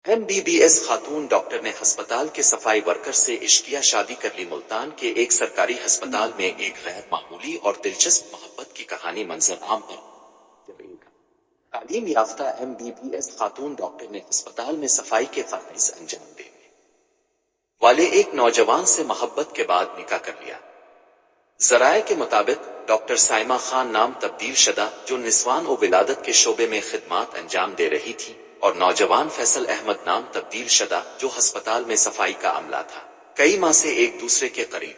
MBBS خاتون doctor نے ہسپتال کے صفائی ورکر سے عشقیہ شادی کر لی۔ ملتان کے ایک سرکاری ہسپتال میں ایک غیر معمولی اور دلچسپ محبت کی کہانی منظر عام پر تعلیم یافتہ MBBS خاتون ڈاکٹر نے ہسپتال میں صفائی کے فرائض انجام دینے والے ایک نوجوان سے محبت کے بعد نکاح کر لیا۔ ذرائع کے مطابق ڈاکٹر سائمہ خان نام تبدیل شدہ جو نسوان و ولادت کے شعبے میں خدمات انجام دے رہی تھی، اور نوجوان فیصل احمد نام تبدیل شدہ جو ہسپتال میں صفائی کا عملہ تھا، کئی ماہ سے ایک دوسرے کے قریب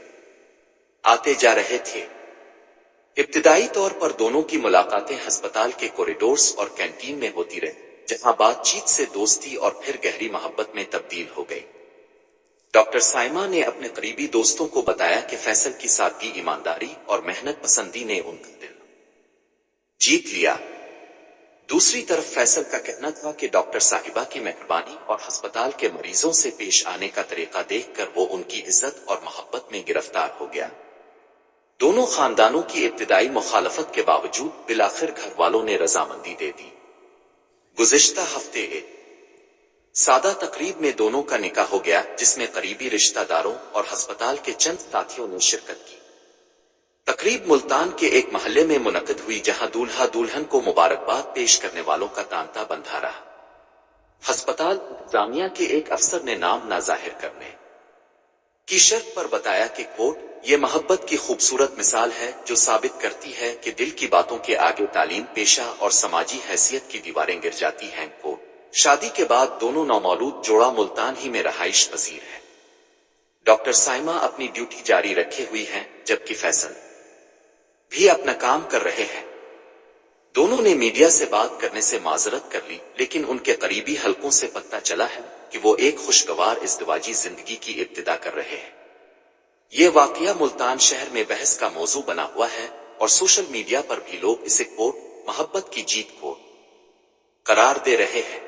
آتے جا رہے تھے۔ ابتدائی طور پر دونوں کی ملاقاتیں ہسپتال کے کوریڈورز اور کینٹین میں ہوتی رہی، جہاں بات چیت سے دوستی اور پھر گہری محبت میں تبدیل ہو گئی۔ ڈاکٹر سائمہ نے اپنے قریبی دوستوں کو بتایا کہ فیصل کی سادگی، ایمانداری اور محنت پسندی نے ان کا دل جیت لیا۔ دوسری طرف فیصل کا کہنا تھا کہ ڈاکٹر صاحبہ کی مہربانی اور ہسپتال کے مریضوں سے پیش آنے کا طریقہ دیکھ کر وہ ان کی عزت اور محبت میں گرفتار ہو گیا۔ دونوں خاندانوں کی ابتدائی مخالفت کے باوجود بالآخر گھر والوں نے رضامندی دے دی۔ گزشتہ ہفتے ایک سادہ تقریب میں دونوں کا نکاح ہو گیا، جس میں قریبی رشتہ داروں اور ہسپتال کے چند ساتھیوں نے شرکت کی۔ تقریب ملتان کے ایک محلے میں منعقد ہوئی، جہاں دولہا دلہن کو مبارکباد پیش کرنے والوں کا تانتا بندھا رہا۔ ہسپتال انتظامیہ کے ایک افسر نے نام نہ ظاہر کرنے کی شرط پر بتایا کہ کوٹ یہ محبت کی خوبصورت مثال ہے جو ثابت کرتی ہے کہ دل کی باتوں کے آگے تعلیم، پیشہ اور سماجی حیثیت کی دیواریں گر جاتی ہیں۔ کوٹ شادی کے بعد دونوں نومولود جوڑا ملتان ہی میں رہائش پذیر ہے۔ ڈاکٹر سائمہ اپنی ڈیوٹی جاری رکھے ہوئی ہیں، جبکہ فیصل بھی اپنا کام کر رہے ہیں۔ دونوں نے میڈیا سے بات کرنے سے معذرت کر لی، لیکن ان کے قریبی حلقوں سے پتہ چلا ہے کہ وہ ایک خوشگوار ازدواجی زندگی کی ابتدا کر رہے ہیں۔ یہ واقعہ ملتان شہر میں بحث کا موضوع بنا ہوا ہے، اور سوشل میڈیا پر بھی لوگ اسے کوٹ محبت کی جیت کو قرار دے رہے ہیں۔